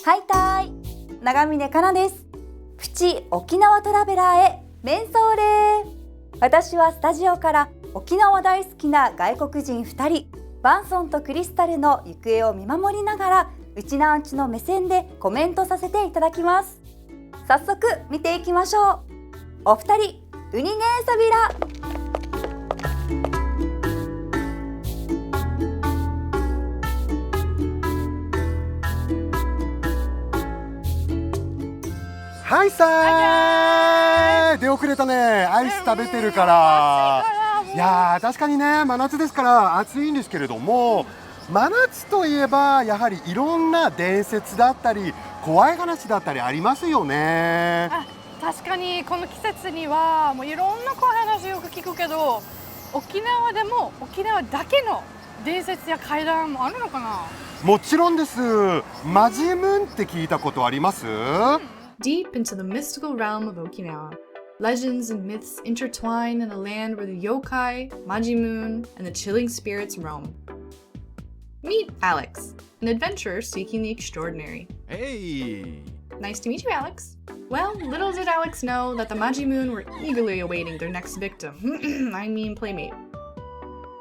ハイタイ、長峰かなです。プチ沖縄トラベラーへメンソーレ。私はスタジオから沖縄大好きな外国人2人、バンソンとクリスタルの行方を見守りながら、うちなーんちの目線でコメントさせていただきます。早速見ていきましょう。お二人、ウニゲーサビラ。はいさーい、出遅れたね。アイス食べてるから。いやー、確かにね、真夏ですから暑いんですけれども、真夏といえばやはりいろんな伝説だったり怖い話だったりありますよね。確かにこの季節にはもういろんな怖い話よく聞くけど、沖縄でも沖縄だけの伝説や怪談もあるのかな？もちろんです。マジムンって聞いたことあります？ Deep into the mystical realm of Okinawa, legends and myths intertwine in a land where the yokai, Majimun, and the chilling spirits roam. Meet Alex, an adventurer seeking the extraordinary. Hey! Nice to meet you, Alex. Well, little did Alex know that the Majimun were eagerly awaiting their next victim. I mean playmate.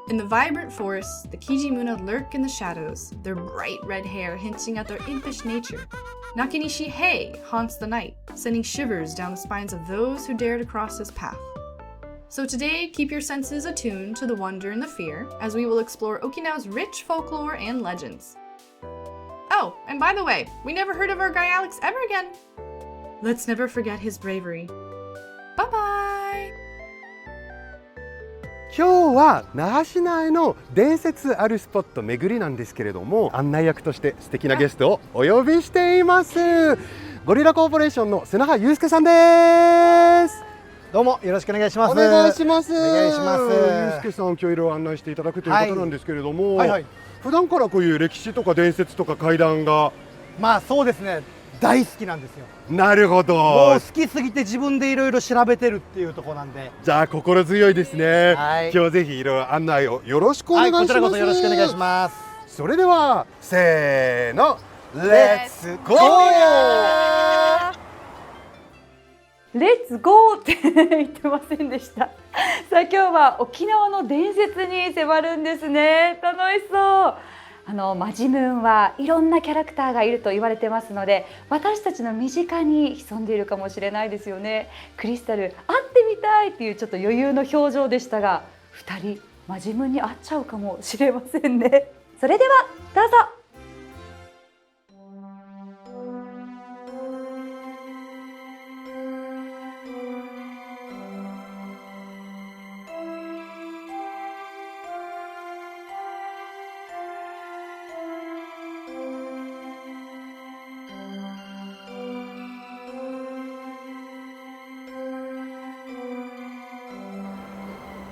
In the vibrant forests, the Kijimuna lurk in the shadows, their bright red hair hinting at their impish nature. Nakanishi Hei haunts the night, sending shivers down the spines of those who dare to cross his path. So today, keep your senses attuned to the wonder and the fear as we will explore Okinawa's rich folklore and legends. Oh, and by the way, we never heard of our guy Alex ever again. Let's never forget his bravery. Bye-bye! 今日は那覇市内の伝説あるスポット巡りなんですけれども、案内役として素敵なゲストをお呼びしています。ゴリラコーポレーションの瀬名羽祐介さんです。どうもよろしくお願いします。お願いします。お願いします。祐介さん、今日いろいろ案内していただくということなんですけれども、普段からこういう歴史とか伝説とか怪談が、まあそうですね、大好きなんですよ。なるほど。もう好きすぎて自分でいろいろ調べてるっていうところなんで。じゃあ心強いですね。はい、今日ぜひいろいろ案内をよろしくお願いします。こちらこそよろしくお願いします。それではせーの、レッツゴー。レッツゴーって言ってませんでした。さあ今日は沖縄の伝説に迫るんですね。楽しそう。マジムーンはいろんなキャラクターがいると言われてますので、私たちの身近に潜んでいるかもしれないですよね。クリスタル、会ってみたいっていうちょっと余裕の表情でしたが、2人マジムーンに会っちゃうかもしれませんね。それではどうぞ。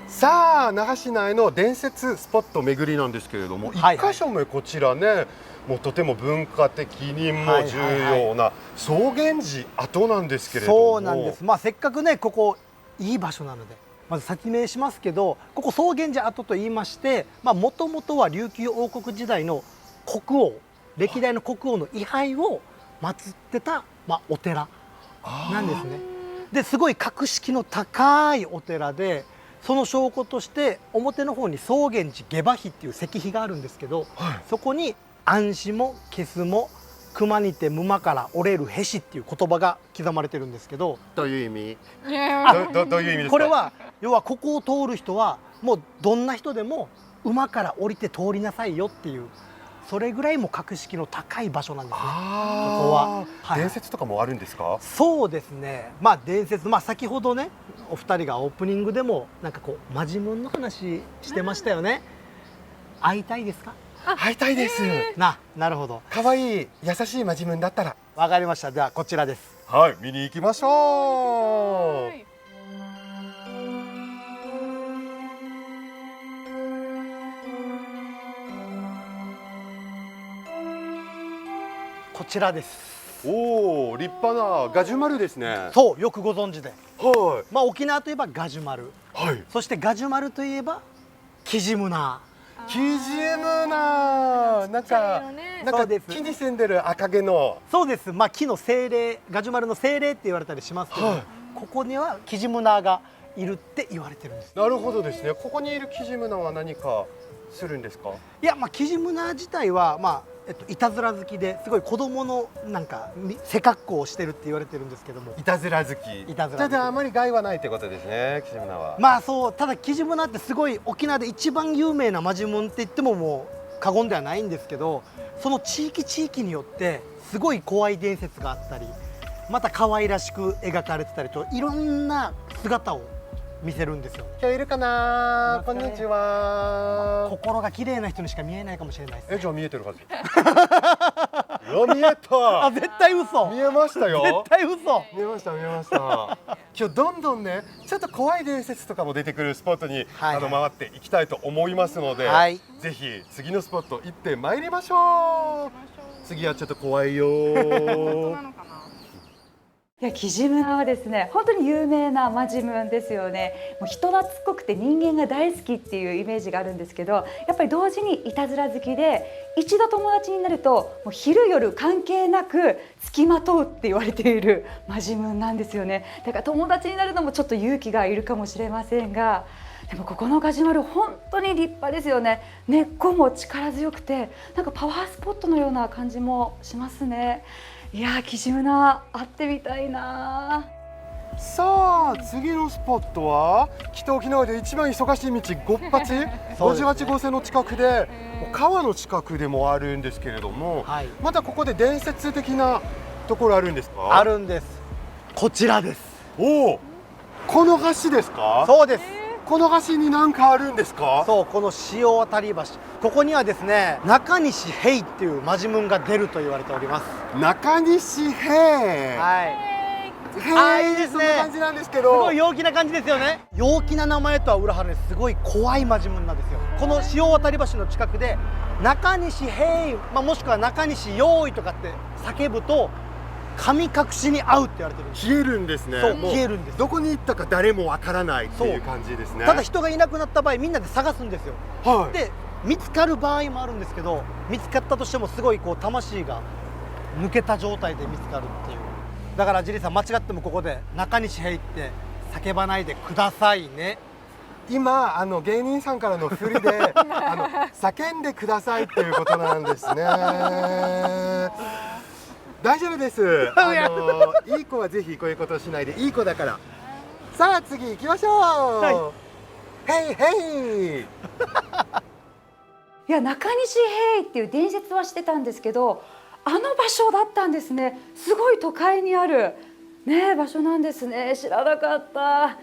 さあ那覇市内の伝説スポット巡りなんですけれども、一箇所目こちらね、もうとても文化的にも重要な草原寺跡なんですけれども。そうなんです。まあせっかくねここいい場所なのでまず説明しますけど、ここ草原寺跡と言いまして、もともとは琉球王国時代の国王、歴代の国王の位牌を祀ってた、お寺なんですね。ですごい格式の高いお寺で、その証拠として表の方に草原寺下馬碑っていう石碑があるんですけど、そこに安心も消すも熊にて馬から折れるへしっていう言葉が刻まれてるんですけど。どういう意味？どういう意味ですか？これは要はここを通る人はもうどんな人でも馬から降りて通りなさいよっていう、それぐらいも格式の高い場所なんですね。ここは、伝説とかもあるんですか？そうですね。伝説、先ほどねお二人がオープニングでもなんかこうマジムンの話してましたよね。会いたいですか？会いたいです。なるほど。可愛い優しいマジムンだったら。わかりました。ではこちらです。はい、見に行きましょう。こちらです。おお、立派なガジュマルですね。そう、よくご存知で。はい。沖縄といえばガジュマル。はい。そしてガジュマルといえばキジムナ。キジムナなんかそうです木に住んでる赤毛のそうです。まあ木の精霊、ガジュマルの精霊って言われたりしますけど、はいここにはキジムナーがいるって言われてるんです。なるほどですね。ここにいるキジムナは何かするんですか？いや、まあキジムナー自体はまあいたずら好きですごい子供のなんか背格好をしてるって言われてるんですけども、いたずら好き。いたずら好きじゃああまり害はないってことですね、キジムナは。まあそう、ただキジムナーってすごい沖縄で一番有名なマジムンって言ってももう過言ではないんですけど、その地域によってすごい怖い伝説があったり、また可愛らしく描かれてたりと、いろんな姿を見せるんですよ。今日いるかな？こんにちは。心が綺麗な人にしか見えないかもしれないです。じゃあ見えてるはず。いや見えた。あ、絶対嘘。見えましたよ。絶対嘘。見えました見えました。今日どんどんねちょっと怖い伝説とかも出てくるスポットに、はい回っていきたいと思いますので、はいぜひ次のスポット行ってまいりましょう。次はちょっと怖いよ。いやキジムナはですね本当に有名なマジムンですよね。もう人懐っこくて人間が大好きっていうイメージがあるんですけど、やっぱり同時にいたずら好きで、一度友達になるともう昼夜関係なく付きまとうって言われているマジムンなんですよね。だから友達になるのもちょっと勇気がいるかもしれませんが、でもここのガジュマル本当に立派ですよね。根っこも力強くてなんかパワースポットのような感じもしますね。いやーキジムナ会ってみたいな。さあ次のスポットは北沖縄で一番忙しい道ごっぱち58号線の近くで、もう川の近くでもあるんですけれども、はいまたここで伝説的なところあるんですか？あるんです。こちらです。おお、この橋ですか？そうです。この橋に何かあるんですか？そう、この潮渡り橋、ここにはですね、中西平っていうマジムンが出ると言われております。中西平。はい。いいですね。そんな感じなんですけすど。ごい陽気な感じですよね。陽気な名前とは裏腹ですごい怖いマジムンなんですよ。この潮渡り橋の近くで中西平、もしくは中西用意とかって叫ぶと神隠しに合うって言われてるんです。消えるんですね。そう、もう消えるんです。どこに行ったか誰もわからないっていう感じですね。ただ人がいなくなった場合みんなで探すんですよ。はい。で見つかる場合もあるんですけど、見つかったとしてもすごいこう魂が抜けた状態で見つかるっていう。だからジリさん間違ってもここで中西平って叫ばないでくださいね。今芸人さんからの振りで叫んでくださいっていうことなんですね。大丈夫です。いい子はぜひこういうことをしないで、いい子だから。さあ次行きましょう。はヘイヘイ。いや中西平っていう伝説はしてたんですけど、あの場所だったんですね。すごい都会にあるね場所なんですね。知らなかった。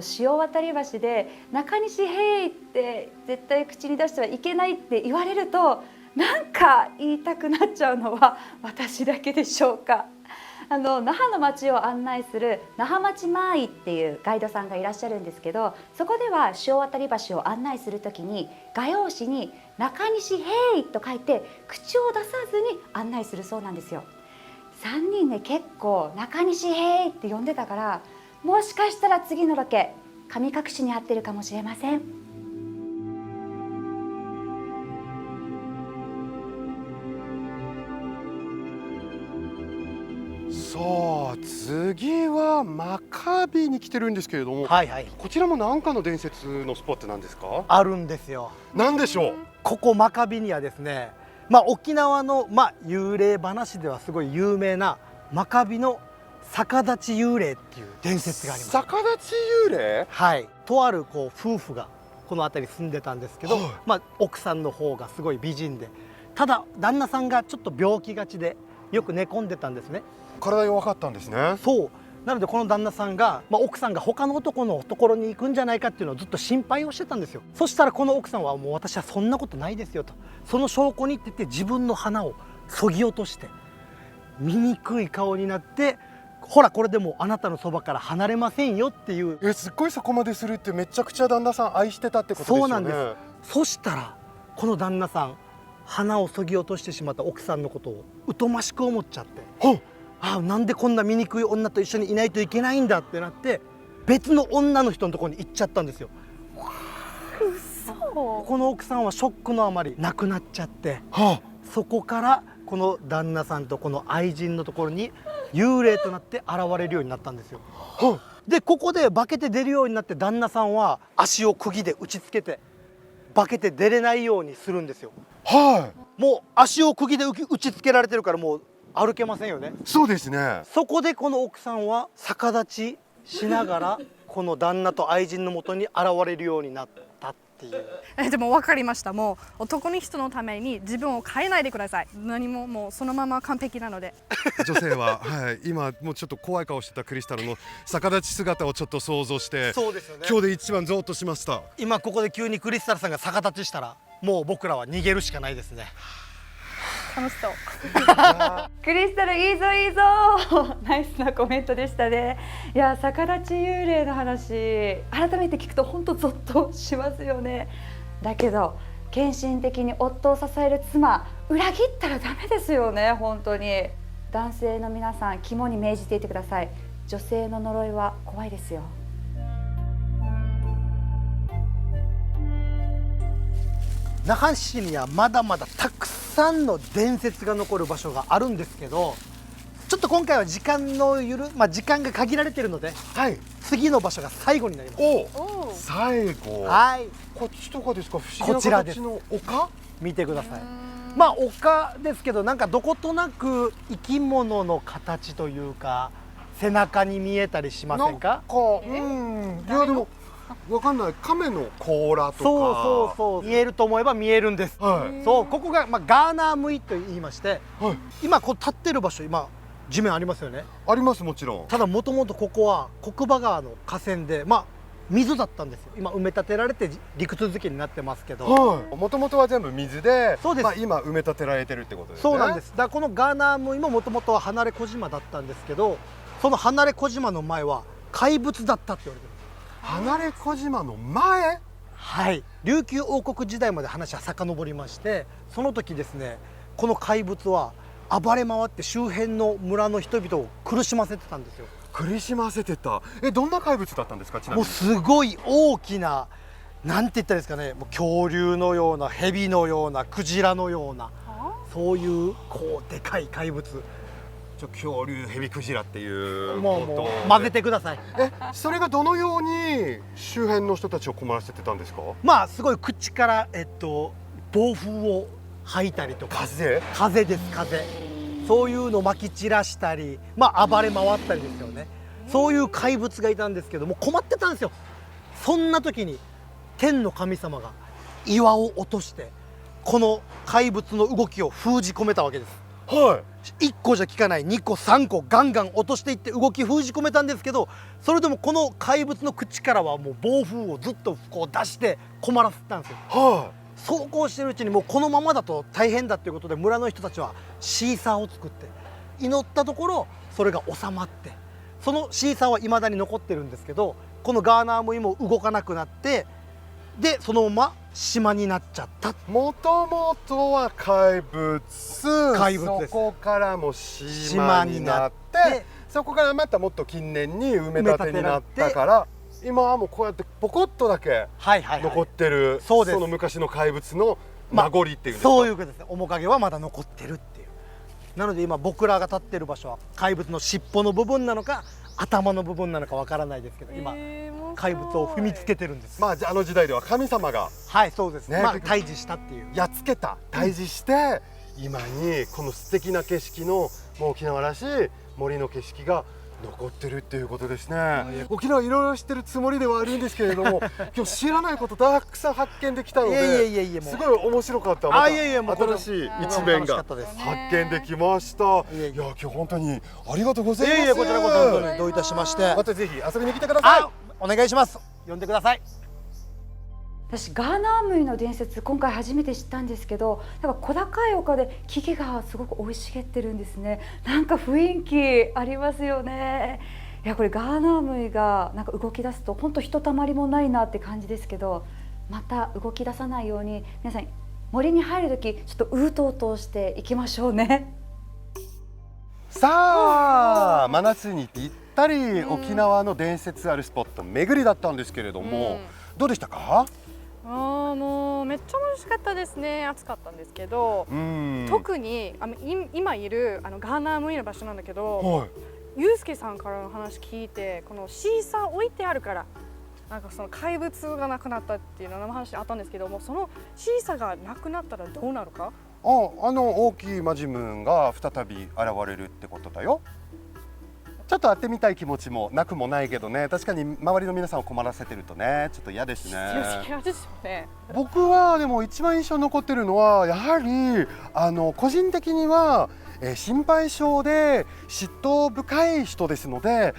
潮渡り橋で中西平って絶対口に出してはいけないって言われるとなんか言いたくなっちゃうのは私だけでしょうか。那覇の町を案内する那覇町マーイっていうガイドさんがいらっしゃるんですけど、そこでは潮渡り橋を案内するときに画用紙に中西平と書いて口を出さずに案内するそうなんですよ。3人ね結構中西平って呼んでたから、もしかしたら次のロケ神隠しに合ってるかもしれません。さあ次はマカビに来てるんですけれども、はいはい。こちらも何かの伝説のスポットなんですか？あるんですよ。何でしょう？ここマカビにはですね、沖縄の幽霊話ではすごい有名なマカビの逆立ち幽霊っていう伝説があります。逆立ち幽霊？はい。とある夫婦がこの辺り住んでたんですけど、はい奥さんの方がすごい美人で、ただ旦那さんがちょっと病気がちでよく寝込んでたんですね。体弱かったんですね。そうなのでこの旦那さんが、奥さんが他の男のところに行くんじゃないかっていうのをずっと心配をしてたんですよ。そしたらこの奥さんはもう私はそんなことないですよと、その証拠にって言って自分の鼻をそぎ落として醜い顔になって、ほらこれでもうあなたのそばから離れませんよっていう。すっごいそこまでするってめちゃくちゃ旦那さん愛してたってことですよね。そうなんです。そしたらこの旦那さん鼻をそぎ落としてしまった奥さんのことを疎ましく思っちゃって、なんでこんな醜い女と一緒にいないといけないんだってなって別の女の人のところに行っちゃったんですよ。おこの奥さんはショックのあまり亡くなっちゃって、はそこからこの旦那さんとこの愛人のところに幽霊となって現れるようになったんですよ。あ、はでここで化けて出るようになって、旦那さんは足を釘で打ちつけて化けて出れないようにするんですよ。い、はもう足を釘で打ちつけられてるからもう歩けませんよね。い、そうですね。そこでこの奥さんは逆立ちしながらこの旦那と愛人のもとに現れるようになったっていう。でも分かりました。もう男の人のために自分を変えないでください。何ももうそのまま完璧なので。女性は、はい、今もうちょっと怖い顔してたクリスタルの逆立ち姿をちょっと想像して、そうですよね。今日で一番ゾーッとしました。今ここで急にクリスタルさんが逆立ちしたらもう僕らは逃げるしかないですね。楽しそう。クリスタルいいぞいいぞナイスなコメントでしたね。いや逆立ち幽霊の話改めて聞くと本当ゾッとしますよね。だけど献身的に夫を支える妻裏切ったらダメですよね。本当に男性の皆さん肝に銘じていてください。女性の呪いは怖いですよ。那覇市にはまだまだたくさんの伝説が残る場所があるんですけど、ちょっと今回は時間が限られているので、はい、次の場所が最後になります。お、最後。はい、こっちとかですか？不思議なこちらです形の丘？見てください。まあ丘ですけど、なんかどことなく生き物の形というか背中に見えたりしませんか？いやでもわかんない。亀の甲羅とか。そう見えると思えば見えるんです。はいそう、ここが、ガーナームイと言いまして、はい、今こう立ってる場所、今地面ありますよね。あります、もちろん。ただもともとここは国場川の河川で、水だったんですよ。今埋め立てられて陸続きになってますけど、はい。もともとは全部水で、そうです今埋め立てられてるってことですね。そうなんです。だからこのガーナームイももともとは離れ小島だったんですけど、その離れ小島の前は怪物だったって言われてるんです。離れ小島の前。はい、琉球王国時代まで話は遡りまして、その時ですね、この怪物は暴れ回って周辺の村の人々を苦しませてたんですよ。苦しませてた。どんな怪物だったんですか？ちなみに。もうすごい大きな、なんて言ったらいいですかね、もう恐竜のような、蛇のような、クジラのような、そういうこうでかい怪物。恐竜、蛇、クジラっていうもうことで混ぜてください。それがどのように周辺の人たちを困らせてたんですか？すごい口から暴風を吐いたりとか、風です、風。そういうのをまき散らしたり、暴れ回ったりですよね。そういう怪物がいたんですけども、困ってたんですよ。そんな時に天の神様が岩を落としてこの怪物の動きを封じ込めたわけです。はい。1個じゃ効かない2個3個ガンガン落としていって動き封じ込めたんですけど、それでもこの怪物の口からはもう暴風をずっとこう出して困らせてたんですよ。はそうこうしてるうちにもうこのままだと大変だっていうことで、村の人たちはシーサーを作って祈ったところ、それが収まって、そのシーサーはいまだに残ってるんですけど、このガーナームイも動かなくなって、でそのまま島になっちゃった。もともとは怪物ですそこからも島になってそこからまたもっと近年に埋め立てになったから、今はもうこうやってポコッとだけ残ってる、そうです。その昔の怪物の名残っていうんですか？そういうことですね。面影はまだ残ってるっていう。なので今僕らが立ってる場所は怪物の尻尾の部分なのか頭の部分なのかわからないですけど、今怪物を踏みつけてるんです。あの時代では神様がはいそうですね。ね退治したっていう。やっつけた、退治して、今にこの素敵な景色のもう沖縄らしい森の景色が残ってるっていうことですね。沖縄いろいろ知ってるつもりではあるんですけれども今日知らないことたくさん発見できたのですごい面白かった。また新しい一面が発見できました。いや今日本当にありがとうございます。こちらこそ本当にどういたしまして。またぜひ遊びに来てください。お願いします。呼んでください。私ガーナームイの伝説今回初めて知ったんですけど、なんか小高い丘で木々がすごく生い茂ってるんですね。なんか雰囲気ありますよね。いやこれガーナームイがなんか動き出すと本当ひとたまりもないなって感じですけど、また動き出さないように皆さん森に入る時ちょっとうとうとしていきましょうね。さあ真夏にぴったり沖縄の伝説あるスポット巡りだったんですけれども、どうでしたか？もうめっちゃ美味しかったですね。暑かったんですけど、特に今いるガーナームイの場所なんだけど、はい、ゆうすけさんからの話聞いて、このシーサー置いてあるからなんかその怪物がなくなったっていうの話あったんですけども、そのシーサーがなくなったらどうなるか。大きいマジムーンが再び現れるってことだよ。ちょっと会ってみたい気持ちもなくもないけどね、確かに周りの皆さんを困らせてるとね、ちょっと嫌ですね。嫌ですよね。僕はでも一番印象に残ってるのはやはり個人的には、心配性で嫉妬深い人ですので、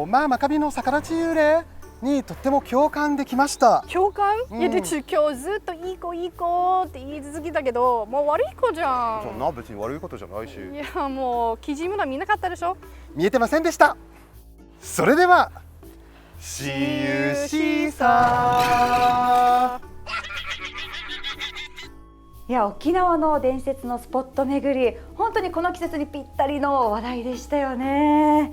マカビの逆立ち幽霊にとっても共感できました。共感？いや、で今日ずっといい子いい子って言い続けたけど、もう悪い子じゃん。そんな別に悪いことじゃないし。いや、もうキジムナ見なかったでしょ。見えてませんでした。それでは See you シーサー。いや、沖縄の伝説のスポット巡り、本当にこの季節にぴったりの話題でしたよね。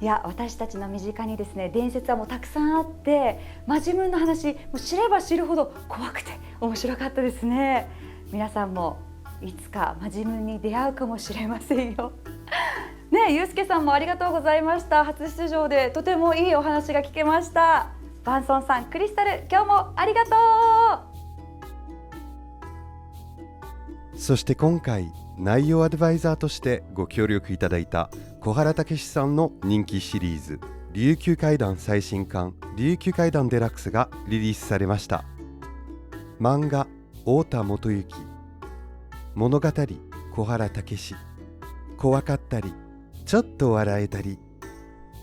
いや、私たちの身近にですね、伝説はもうたくさんあって、マジムーンの話もう知れば知るほど怖くて面白かったですね。皆さんもいつかマジムーンに出会うかもしれませんよ。ねえ、ゆうすけさんもありがとうございました。初出場でとてもいいお話が聞けました。バンソンさん、クリスタル、今日もありがとう。そして今回内容アドバイザーとしてご協力いただいた小原武史さんの人気シリーズ琉球怪談最新刊琉球怪談デラックスがリリースされました。漫画太田元幸、物語小原武史、怖かったりちょっと笑えたり、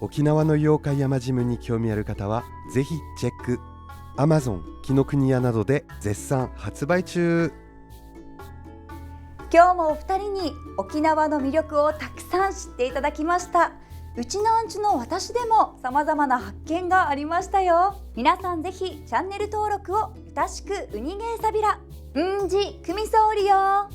沖縄の妖怪やマジムに興味ある方はぜひチェック。 Amazon 紀ノ国屋などで絶賛発売中。今日もお二人に沖縄の魅力をたくさん知っていただきました。うちのアンチの私でも様々な発見がありましたよ。皆さんぜひチャンネル登録を。よたしくウニゲーサビラうんじくみそうりよ。